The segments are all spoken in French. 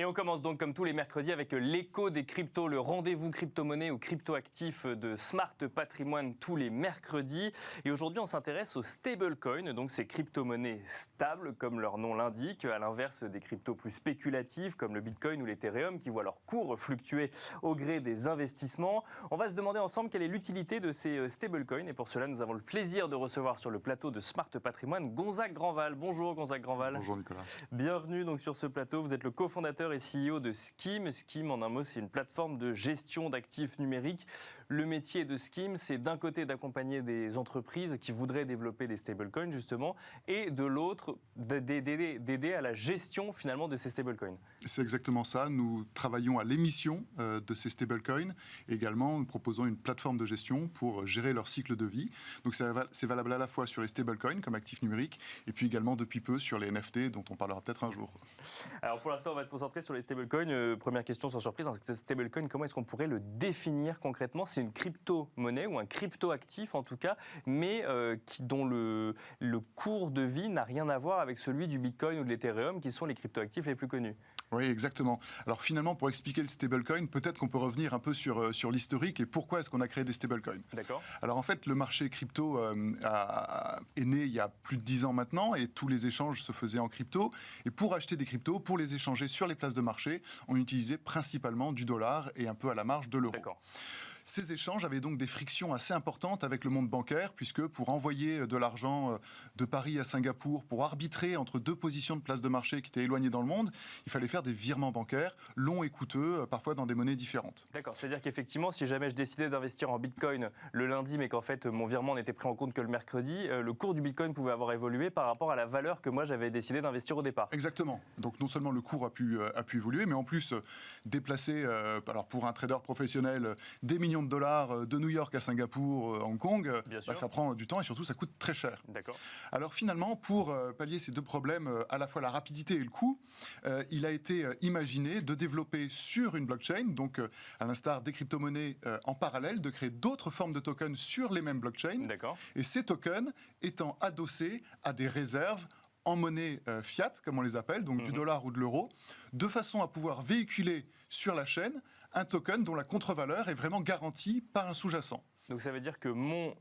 Et on commence donc comme tous les mercredis avec l'écho des cryptos, le rendez-vous crypto-monnaie ou crypto-actif de Smart Patrimoine tous les mercredis. Et aujourd'hui, on s'intéresse aux stablecoins, donc ces crypto-monnaies stables, comme leur nom l'indique, à l'inverse des cryptos plus spéculatives comme le Bitcoin ou l'Ethereum qui voient leur cours fluctuer au gré des investissements. On va se demander ensemble quelle est l'utilité de ces stablecoins. Et pour cela, nous avons le plaisir de recevoir sur le plateau de Smart Patrimoine Gonzague Grandval. Bonjour Gonzague Grandval. Bonjour Nicolas. Bienvenue donc sur ce plateau. Vous êtes le cofondateur et CEO de Skim. Skim, en un mot, c'est une plateforme de gestion d'actifs numériques. Le métier de Skim, c'est d'un côté d'accompagner des entreprises qui voudraient développer des stablecoins justement, et de l'autre d'aider à la gestion finalement de ces stablecoins. C'est exactement ça. Nous travaillons à l'émission de ces stablecoins. Également, nous proposons une plateforme de gestion pour gérer leur cycle de vie. Donc c'est valable à la fois sur les stablecoins comme actifs numériques et puis également depuis peu sur les NFT dont on parlera peut-être un jour. Alors pour l'instant, on va se concentrer sur les stablecoins. Première question sans surprise, un stablecoin, comment est-ce qu'on pourrait le définir concrètement ? C'est une crypto-monnaie ou un crypto-actif en tout cas, mais dont le cours de vie n'a rien à voir avec celui du Bitcoin ou de l'Ethereum qui sont les crypto-actifs les plus connus. Oui, exactement. Alors finalement, pour expliquer le stablecoin, peut-être qu'on peut revenir un peu sur l'historique et pourquoi est-ce qu'on a créé des stablecoins. D'accord. Alors en fait, le marché crypto est né il y a plus de 10 ans maintenant et tous les échanges se faisaient en crypto. Et pour acheter des cryptos, pour les échanger sur les places de marché, on utilisait principalement du dollar et un peu à la marge de l'euro. D'accord. Ces échanges avaient donc des frictions assez importantes avec le monde bancaire, puisque pour envoyer de l'argent de Paris à Singapour, pour arbitrer entre deux positions de places de marché qui étaient éloignées dans le monde, il fallait faire des virements bancaires longs et coûteux, parfois dans des monnaies différentes. D'accord, c'est-à-dire qu'effectivement, si jamais je décidais d'investir en Bitcoin le lundi, mais qu'en fait mon virement n'était pris en compte que le mercredi, le cours du Bitcoin pouvait avoir évolué par rapport à la valeur que moi j'avais décidé d'investir au départ. Exactement. Donc non seulement le cours a pu évoluer, mais en plus déplacer, alors pour un trader professionnel, des millions de dollars de New York à Singapour, Hong Kong, ça prend du temps et surtout ça coûte très cher. D'accord. Alors finalement, pour pallier ces deux problèmes, à la fois la rapidité et le coût, il a été imaginé de développer sur une blockchain, donc à l'instar des crypto-monnaies en parallèle, de créer d'autres formes de tokens sur les mêmes blockchains. D'accord. Et ces tokens étant adossés à des réserves en monnaie fiat, comme on les appelle, donc du dollar ou de l'euro, de façon à pouvoir véhiculer sur la chaîne un token dont la contre-valeur est vraiment garantie par un sous-jacent. Donc ça veut dire que mon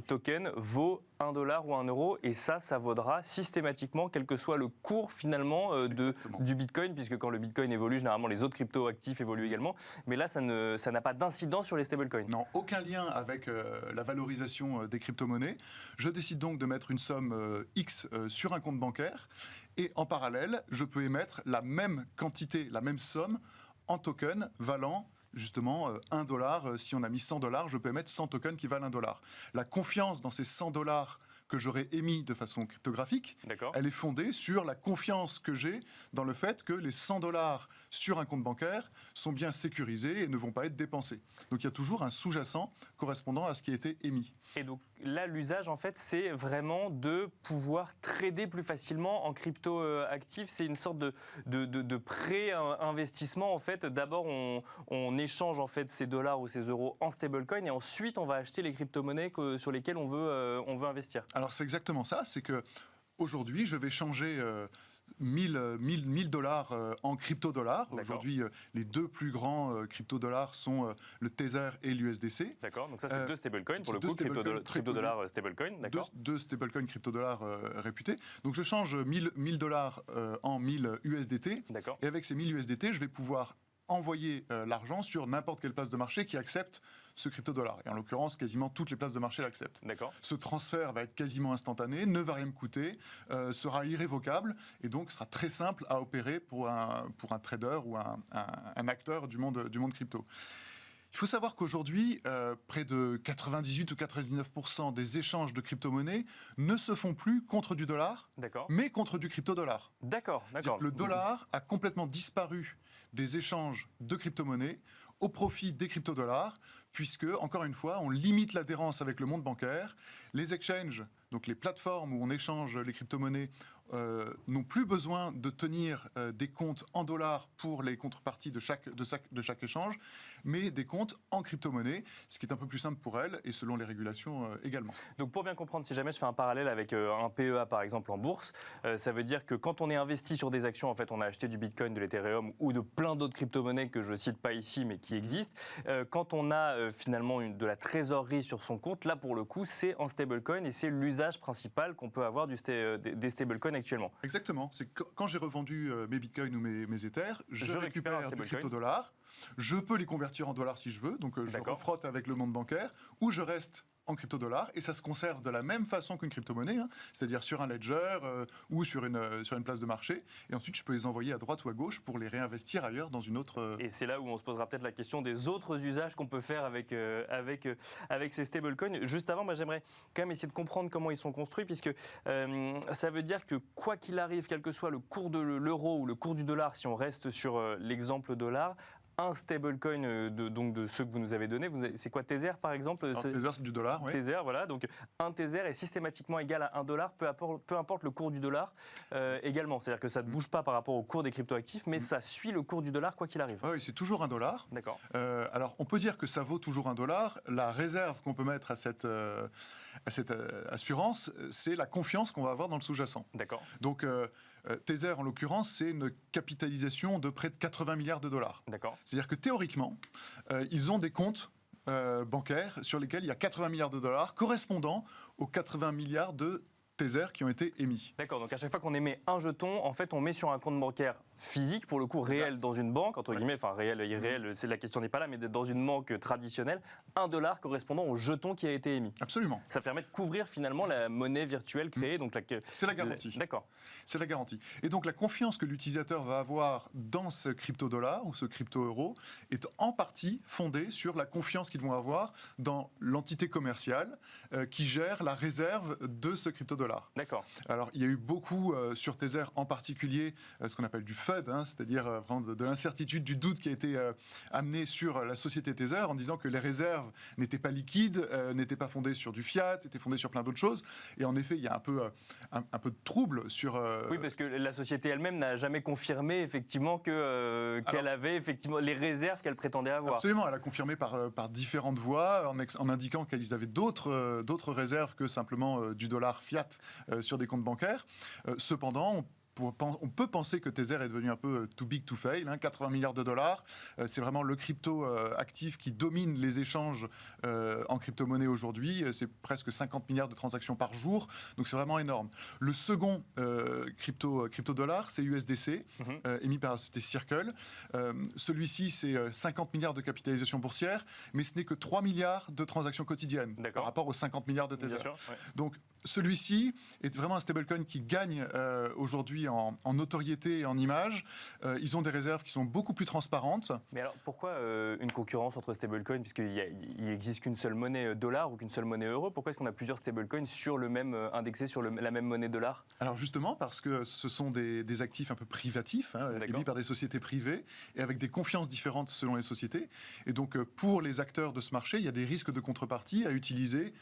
token vaut 1 dollar ou 1 euro, et ça vaudra systématiquement, quel que soit le cours finalement du Bitcoin, puisque quand le Bitcoin évolue, généralement les autres crypto-actifs évoluent également, mais là ça n'a pas d'incidence sur les stablecoins. Non, aucun lien avec la valorisation des crypto-monnaies. Je décide donc de mettre une somme X sur un compte bancaire, et en parallèle, je peux émettre la même quantité, la même somme en token valant justement 1 dollar. Si on a mis 100 dollars, je peux émettre 100 tokens qui valent 1 dollar. La confiance dans ces 100 dollars que j'aurais émis de façon cryptographique, elle est fondée sur la confiance que j'ai dans le fait que les 100 dollars sur un compte bancaire sont bien sécurisés et ne vont pas être dépensés. Donc il y a toujours un sous-jacent correspondant à ce qui a été émis. Et donc là, l'usage, en fait, c'est vraiment de pouvoir trader plus facilement en crypto-actifs. C'est une sorte de pré-investissement. En fait, d'abord, on échange en fait ces dollars ou ces euros en stablecoin, et ensuite, on va acheter les crypto-monnaies sur lesquelles on veut investir. Alors c'est exactement ça, c'est que aujourd'hui je vais changer 1000 dollars en crypto-dollars. Aujourd'hui, les deux plus grands crypto-dollars sont le Tether et l'USDC. D'accord, donc ça c'est deux stablecoins pour le coup, crypto-dollars stablecoin. Deux stablecoins crypto-dollars réputés. Donc je change 1000 dollars en 1000 USDT. Et avec ces 1000 USDT, je vais pouvoir envoyer l'argent sur n'importe quelle place de marché qui accepte ce crypto-dollar. Et en l'occurrence, quasiment toutes les places de marché l'acceptent. Ce transfert va être quasiment instantané, ne va rien me coûter, sera irrévocable et donc sera très simple à opérer pour un trader ou un acteur du monde crypto. Il faut savoir qu'aujourd'hui, près de 98 ou 99% des échanges de crypto-monnaies ne se font plus contre du dollar, mais contre du crypto-dollar. D'accord. Le dollar a complètement disparu des échanges de crypto-monnaies au profit des crypto-dollars, puisque, encore une fois, on limite l'adhérence avec le monde bancaire. Les exchanges donc les plateformes où on échange les crypto-monnaies, n'ont plus besoin de tenir des comptes en dollars pour les contreparties de chaque échange, mais des comptes en crypto-monnaie, ce qui est un peu plus simple pour elles et selon les régulations également. Donc pour bien comprendre, si jamais je fais un parallèle avec un PEA par exemple en bourse, ça veut dire que quand on est investi sur des actions, en fait on a acheté du Bitcoin, de l'Ethereum ou de plein d'autres crypto-monnaies que je ne cite pas ici mais qui existent, quand on a finalement de la trésorerie sur son compte, là pour le coup c'est en stablecoin et c'est l'usage principal qu'on peut avoir des stablecoins actuellement. Exactement. C'est quand j'ai revendu mes bitcoins ou mes Ethers, je récupère du crypto-dollar. Je peux les convertir en dollars si je veux, donc je refrotte avec le monde bancaire, ou je reste en crypto-dollar, et ça se conserve de la même façon qu'une crypto-monnaie, c'est-à-dire sur un ledger ou sur une place de marché, et ensuite je peux les envoyer à droite ou à gauche pour les réinvestir ailleurs dans une autre... Et c'est là où on se posera peut-être la question des autres usages qu'on peut faire avec ces stablecoins. Juste avant, moi j'aimerais quand même essayer de comprendre comment ils sont construits, puisque ça veut dire que quoi qu'il arrive, quel que soit le cours de l'euro ou le cours du dollar, si on reste sur l'exemple dollar, un stablecoin donc de ceux que vous nous avez donnés, c'est quoi Tether par exemple? Alors, Tether c'est du dollar, oui. Tether, voilà, donc un Tether est systématiquement égal à $1, peu importe le cours du dollar également. C'est-à-dire que ça ne bouge pas par rapport au cours des cryptoactifs, mais ça suit le cours du dollar quoi qu'il arrive. Oui, c'est toujours $1. D'accord. Alors on peut dire que ça vaut toujours $1. La réserve qu'on peut mettre à cette assurance, c'est la confiance qu'on va avoir dans le sous-jacent. D'accord. Donc Tether, en l'occurrence, c'est une capitalisation de près de 80 milliards de dollars. D'accord. C'est-à-dire que théoriquement, ils ont des comptes bancaires sur lesquels il y a 80 milliards de dollars correspondant aux 80 milliards de Tether qui ont été émis. D'accord, donc à chaque fois qu'on émet un jeton, en fait, on met sur un compte bancaire physique, pour le coup réel dans une banque, entre guillemets, enfin réel, irréel, la question n'est pas là, mais dans une banque traditionnelle, $1 correspondant au jeton qui a été émis. Absolument. Ça permet de couvrir finalement la monnaie virtuelle créée. Donc c'est la garantie. D'accord. C'est la garantie. Et donc la confiance que l'utilisateur va avoir dans ce crypto-dollar ou ce crypto-euro est en partie fondée sur la confiance qu'ils vont avoir dans l'entité commerciale qui gère la réserve de ce crypto-dollar. D'accord. Alors il y a eu beaucoup sur Tether en particulier ce qu'on appelle du FUD, c'est-à-dire vraiment de l'incertitude, du doute qui a été amené sur la société Tether en disant que les réserves n'étaient pas liquides, n'étaient pas fondées sur du fiat, étaient fondées sur plein d'autres choses. Et en effet, il y a un peu de trouble sur... Oui, parce que la société elle-même n'a jamais confirmé effectivement qu'elle avait effectivement les réserves qu'elle prétendait avoir. Absolument, elle a confirmé par différentes voies en indiquant qu'ils avaient d'autres réserves que simplement du dollar fiat sur des comptes bancaires. Cependant, on peut penser que Tether est devenu un peu too big to fail, 80 milliards de dollars. C'est vraiment le crypto actif qui domine les échanges en crypto-monnaie aujourd'hui. C'est presque 50 milliards de transactions par jour. Donc c'est vraiment énorme. Le second crypto-dollar, c'est USDC, émis par la société Circle. Celui-ci, c'est 50 milliards de capitalisation boursière, mais ce n'est que 3 milliards de transactions quotidiennes par rapport aux 50 milliards de Tether. Bien sûr, ouais. Donc celui-ci est vraiment un stablecoin qui gagne aujourd'hui en notoriété et en image. Ils ont des réserves qui sont beaucoup plus transparentes. Mais alors pourquoi une concurrence entre stablecoins, puisqu'il n'existe qu'une seule monnaie dollar ou qu'une seule monnaie euro? Pourquoi est-ce qu'on a plusieurs stablecoins sur le même indexés sur la même monnaie dollar? Alors justement parce que ce sont des actifs un peu privatifs, émis par des sociétés privées et avec des confiances différentes selon les sociétés. Et donc pour les acteurs de ce marché, il y a des risques de contrepartie à utiliser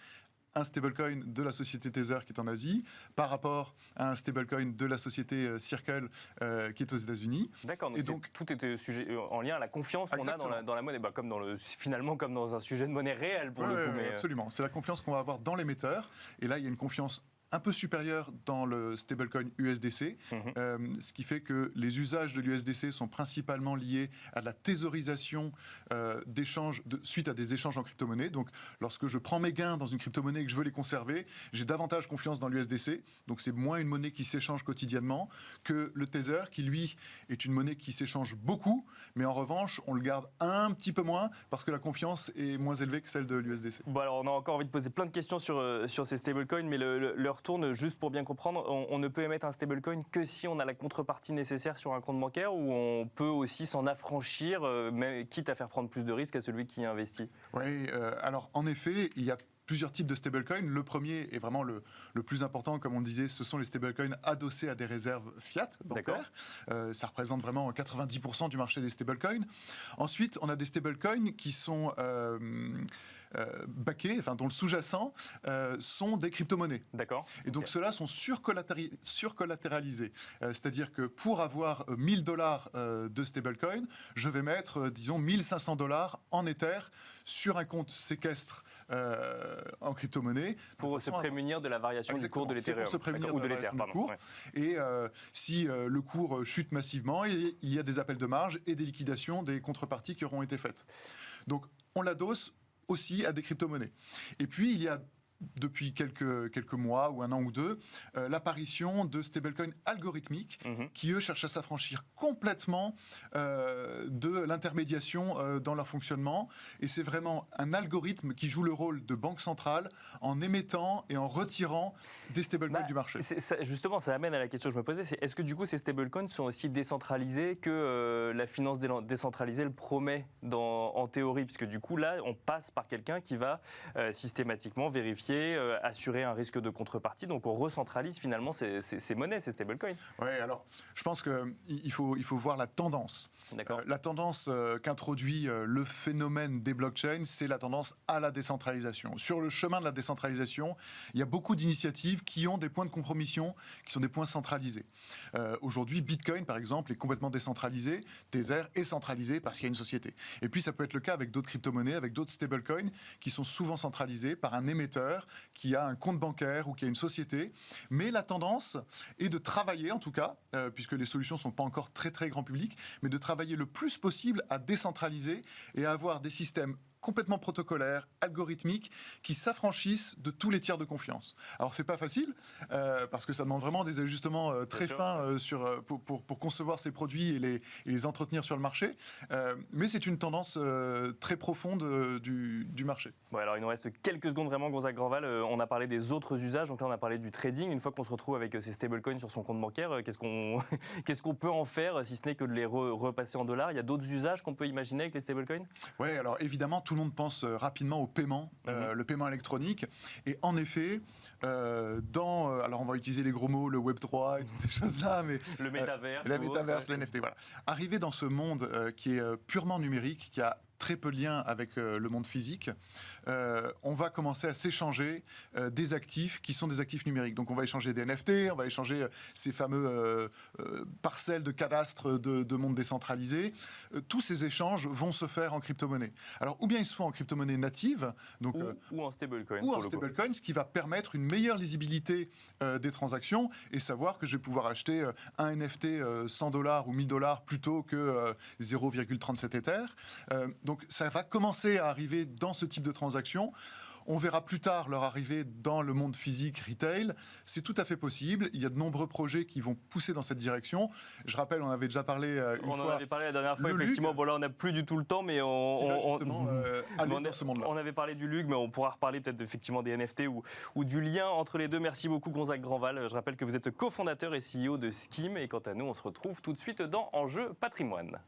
un stablecoin de la société Tether qui est en Asie par rapport à un stablecoin de la société Circle qui est aux États-Unis. D'accord, donc tout est sujet en lien à la confiance qu'on a dans la monnaie, finalement comme dans un sujet de monnaie réelle pour le coup. Mais absolument, c'est la confiance qu'on va avoir dans l'émetteur et là il y a une confiance un peu supérieur dans le stablecoin USDC, ce qui fait que les usages de l'USDC sont principalement liés à de la thésaurisation d'échanges suite à des échanges en crypto-monnaie. Donc, lorsque je prends mes gains dans une crypto-monnaie et que je veux les conserver, j'ai davantage confiance dans l'USDC. Donc, c'est moins une monnaie qui s'échange quotidiennement que le Tether, qui lui est une monnaie qui s'échange beaucoup, mais en revanche, on le garde un petit peu moins parce que la confiance est moins élevée que celle de l'USDC. Bon, alors, on a encore envie de poser plein de questions sur ces stablecoins, mais leur tourne juste pour bien comprendre. On ne peut émettre un stablecoin que si on a la contrepartie nécessaire sur un compte bancaire, ou on peut aussi s'en affranchir, quitte à faire prendre plus de risques à celui qui investit. Oui, alors en effet, il y a plusieurs types de stablecoins. Le premier est vraiment le plus important, comme on disait, ce sont les stablecoins adossés à des réserves fiat bancaires. Ça représente vraiment 90% du marché des stablecoins. Ensuite, on a des stablecoins qui sont baqué, enfin dont le sous-jacent sont des crypto-monnaies. D'accord. Et donc ceux-là sont surcollatéralisés. C'est-à-dire que pour avoir 1000 dollars de stablecoin, je vais mettre, disons, 1500 dollars en Ether sur un compte séquestre en crypto-monnaie. Pour se prémunir de la variation du cours de l'Ethereum. Pour se prémunir de la variation du cours. Ouais. Et si le cours chute massivement, il y a des appels de marge et des liquidations des contreparties qui auront été faites. Donc on l'adosse aussi à des crypto-monnaies. Et puis il y a depuis quelques mois ou un an ou deux, l'apparition de stablecoins algorithmiques qui, eux, cherchent à s'affranchir complètement de l'intermédiation dans leur fonctionnement. Et c'est vraiment un algorithme qui joue le rôle de banque centrale en émettant et en retirant des stablecoins du marché. Justement, ça amène à la question que je me posais, c'est est-ce que du coup ces stablecoins sont aussi décentralisés que la finance décentralisée le promet en théorie? Puisque du coup, là, on passe par quelqu'un qui va systématiquement vérifier, assurer un risque de contrepartie. Donc on recentralise finalement ces monnaies, ces stablecoins. Oui, alors je pense qu'il faut voir la tendance. La tendance qu'introduit le phénomène des blockchains, c'est la tendance à la décentralisation. Sur le chemin de la décentralisation, il y a beaucoup d'initiatives qui ont des points de compromission, qui sont des points centralisés. Aujourd'hui, Bitcoin, par exemple, est complètement décentralisé. Tether est centralisé parce qu'il y a une société. Et puis ça peut être le cas avec d'autres crypto-monnaies, avec d'autres stablecoins qui sont souvent centralisés par un émetteur qui a un compte bancaire ou qui a une société. Mais la tendance est de travailler, en tout cas, puisque les solutions ne sont pas encore très très grand public, mais de travailler le plus possible à décentraliser et à avoir des systèmes complètement protocolaires, algorithmiques, qui s'affranchissent de tous les tiers de confiance. Alors c'est pas facile, parce que ça demande vraiment des ajustements très fins pour concevoir ces produits et les entretenir sur le marché, mais c'est une tendance très profonde du marché. Bon, alors il nous reste quelques secondes vraiment, Gonzague Grandval. On a parlé des autres usages, donc là on a parlé du trading. Une fois qu'on se retrouve avec ces stablecoins sur son compte bancaire, qu'est-ce qu'on peut en faire, si ce n'est que de les repasser en dollars? Il y a d'autres usages qu'on peut imaginer avec les stablecoins? Oui, alors évidemment, tout le monde pense rapidement au paiement, le paiement électronique. Et en effet, alors on va utiliser les gros mots, le Web3 et toutes ces choses-là, mais le métaverse, les NFT, voilà. Arriver dans ce monde qui est purement numérique, qui a très peu de lien avec le monde physique, on va commencer à s'échanger des actifs qui sont des actifs numériques. Donc on va échanger des NFT, on va échanger ces fameux parcelles de cadastre de monde décentralisé. Tous ces échanges vont se faire en crypto-monnaie. Alors ou bien ils se font en crypto-monnaie native, donc, ou en stablecoin. Ou en stablecoin, ce qui va permettre une meilleure lisibilité des transactions et savoir que je vais pouvoir acheter un NFT 100 $ ou 1000 $ plutôt que 0,37 Ether. Donc ça va commencer à arriver dans ce type de transaction. On verra plus tard leur arrivée dans le monde physique, retail. C'est tout à fait possible. Il y a de nombreux projets qui vont pousser dans cette direction. Je rappelle, on avait déjà parlé une fois. On en avait parlé la dernière fois, effectivement. Bon, là, on n'a plus du tout le temps, mais aller dans ce monde-là. On avait parlé du LUG, mais on pourra reparler peut-être effectivement des NFT ou du lien entre les deux. Merci beaucoup, Gonzague Grandval. Je rappelle que vous êtes cofondateur et CEO de Scheme. Et quant à nous, on se retrouve tout de suite dans Enjeu Patrimoine.